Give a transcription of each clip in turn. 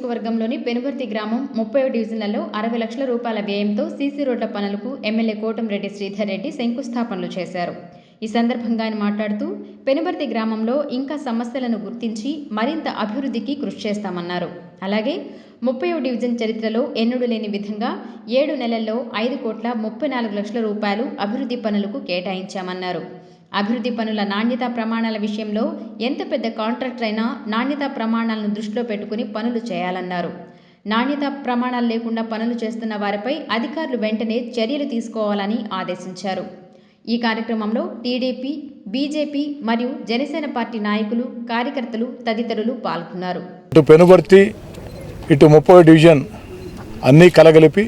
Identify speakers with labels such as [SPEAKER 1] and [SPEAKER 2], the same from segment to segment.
[SPEAKER 1] నియోజకవర్గంలోని పెనుబర్తి గ్రామం 30వ డివిజన్లలో 60 లక్షల రూపాయల వ్యయంతో సీసీ రోడ్ల పనులకు ఎమ్మెల్యే కోటంరెడ్డి శ్రీధర్ రెడ్డి శంకుస్థాపనలు చేశారు. ఈ సందర్భంగా ఆయన మాట్లాడుతూ పెనుబర్తి గ్రామంలో ఇంకా సమస్యలను గుర్తించి మరింత అభివృద్ధికి కృషి చేస్తామన్నారు. అలాగే 30వ డివిజన్ చరిత్రలో ఎన్నడూ లేని విధంగా 7 నెలల్లో 5,34 లక్షల రూపాయలు అభివృద్ధి పనులకు కేటాయించామన్నారు. అభివృద్ధి పనుల నాణ్యతా ప్రమాణాల విషయంలో ఎంత పెద్ద కాంట్రాక్టర్ అయినా నాణ్యతా ప్రమాణాలను దృష్టిలో పెట్టుకుని పనులు చేయాలన్నారు. నాణ్యతా ప్రమాణాలు లేకుండా పనులు చేస్తున్న వారిపై అధికారులు వెంటనే చర్యలు తీసుకోవాలని ఆదేశించారు. ఈ కార్యక్రమంలో టీడీపీ, బీజేపీ మరియు జనసేన పార్టీ నాయకులు, కార్యకర్తలు తదితరులు పాల్గొన్నారు.
[SPEAKER 2] ఇటు పెనుబర్తి, ఇటు 30వ డివిజన్ అన్నీ కలగలిపి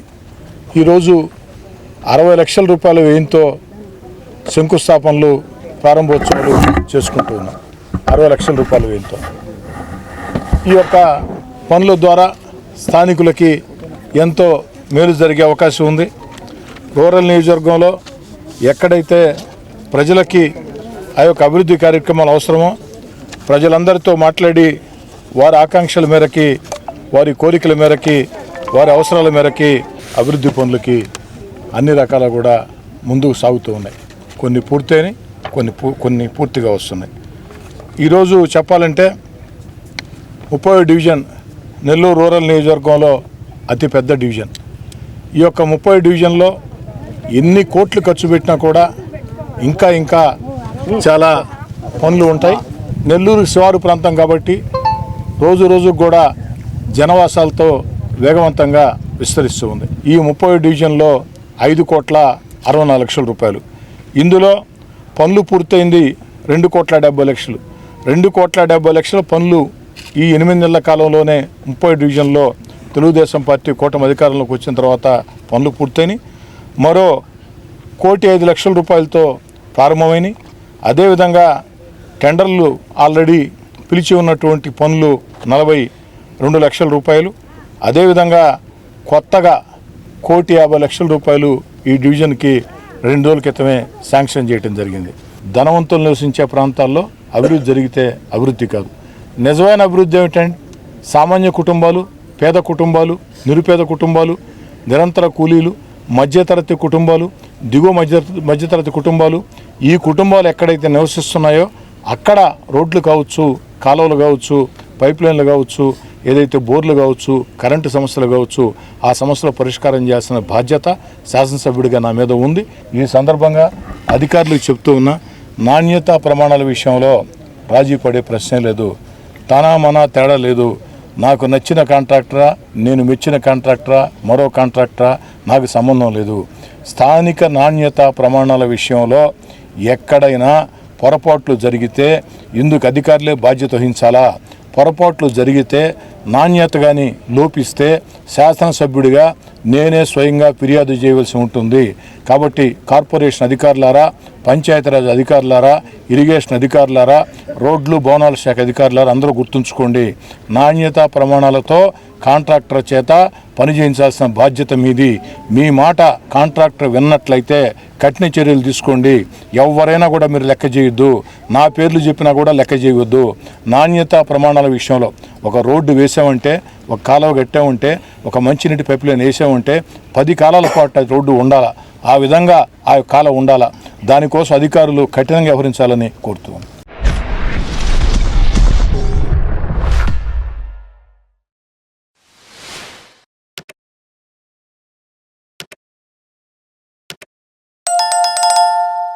[SPEAKER 2] ఈరోజు 60 లక్షల రూపాయల వ్యయంతో శంకుస్థాపనలు, ప్రారంభోత్సవాలు చేసుకుంటూ ఉన్నాం. 60 లక్షల రూపాయల వ్యయంతో ఈ యొక్క పనుల ద్వారా స్థానికులకి ఎంతో మేలు జరిగే అవకాశం ఉంది. రూరల్ నియోజకవర్గంలో ఎక్కడైతే ప్రజలకి ఆ యొక్క అభివృద్ధి కార్యక్రమాలు అవసరమో ప్రజలందరితో మాట్లాడి వారి ఆకాంక్షల మేరకి, వారి కోరికల మేరకి, వారి అవసరాల మేరకి అభివృద్ధి పనులకి అన్ని రకాల కూడా ముందుకు సాగుతూ ఉన్నాయి. కొన్ని పూర్తయినాయి, కొన్ని పూర్తిగా వస్తున్నాయి. ఈరోజు చెప్పాలంటే 30వ డివిజన్ నెల్లూరు రూరల్ నియోజకవర్గంలో అతిపెద్ద డివిజన్. ఈ యొక్క 30వ డివిజన్లో ఎన్ని కోట్లు ఖర్చు పెట్టినా కూడా ఇంకా చాలా పనులు ఉంటాయి. నెల్లూరు శివారు ప్రాంతం కాబట్టి రోజు కూడా జనవాసాలతో వేగవంతంగా విస్తరిస్తూ ఉంది. ఈ 30వ డివిజన్లో 5,64 లక్షల రూపాయలు. ఇందులో పనులు పూర్తయింది 2,70 లక్షలు. 2,70 లక్షల పనులు ఈ 8 నెలల కాలంలోనే 30 డివిజన్లో తెలుగుదేశం పార్టీ కూటమి అధికారంలోకి వచ్చిన తర్వాత పనులు పూర్తయినాయి. మరో 1,05,00,000 రూపాయలతో ప్రారంభమైనాయి. అదేవిధంగా టెండర్లు ఆల్రెడీ పిలిచి ఉన్నటువంటి పనులు 42 లక్షల రూపాయలు. అదేవిధంగా కొత్తగా 1,50,00,000 రూపాయలు ఈ డివిజన్కి 2 రోజుల క్రితమే శాంక్షన్ చేయడం జరిగింది. ధనవంతులు నివసించే ప్రాంతాల్లో అభివృద్ధి జరిగితే అభివృద్ధి కాదు. నిజమైన అభివృద్ధి ఏమిటంటే సామాన్య కుటుంబాలు, పేద కుటుంబాలు, నిరుపేద కుటుంబాలు, నిరంతర కూలీలు, మధ్యతరగతి కుటుంబాలు, దిగువ మధ్యతరగతి కుటుంబాలు, ఈ కుటుంబాలు ఎక్కడైతే నివసిస్తున్నాయో అక్కడ రోడ్లు కావచ్చు, కాలువలు కావచ్చు, పైప్ లైన్లు కావచ్చు, ఏదైతే బోర్లు కావచ్చు, కరెంటు సమస్యలు కావచ్చు, ఆ సమస్యల పరిష్కారం చేయాల్సిన బాధ్యత శాసనసభ్యుడిగా నా మీద ఉంది. ఈ సందర్భంగా అధికారులకు చెప్తూ ఉన్నా, నాణ్యతా ప్రమాణాల విషయంలో రాజీ పడే ప్రశ్నే లేదు. తనా తేడా లేదు. నాకు నచ్చిన కాంట్రాక్టరా, నేను మెచ్చిన కాంట్రాక్టరా, మరో కాంట్రాక్టరా నాకు సంబంధం లేదు. స్థానిక నాణ్యతా ప్రమాణాల విషయంలో ఎక్కడైనా పొరపాట్లు జరిగితే ఇందుకు అధికారులే బాధ్యత వహించాలా? పొరపాట్లు జరిగితే, నాణ్యత కానీ లోపిస్తే శాసనసభ్యుడిగా నేనే స్వయంగా ఫిర్యాదు చేయవలసి ఉంటుంది. కాబట్టి కార్పొరేషన్ అధికారులారా, పంచాయతీరాజ్ అధికారులారా, ఇరిగేషన్ అధికారులారా, రోడ్లు భవనాల శాఖ అధికారులారా అందరూ గుర్తుంచుకోండి. నాణ్యతా ప్రమాణాలతో కాంట్రాక్టర్ చేత పని చేయించాల్సిన బాధ్యత మీది. మీ మాట కాంట్రాక్టర్ విన్నట్లయితే కఠిన చర్యలు తీసుకోండి. ఎవరైనా కూడా మీరు లెక్క చేయొద్దు. నా పేర్లు చెప్పినా కూడా లెక్క చేయవద్దు. నాణ్యతా ప్రమాణాల విషయంలో ఒక రోడ్డు వేసామంటే, ఒక కాలువ కట్టామంటే, ఒక మంచినీటి పైప్ లైన్ వేసామంటే 10 కాలాల పాటు రోడ్డు ఉండాలా. ఆ విధంగా ఆ కాలం ఉండాలా. దానికోసం అధికారులు కఠినంగా వ్యవహరించాలని కోరుతున్నాను.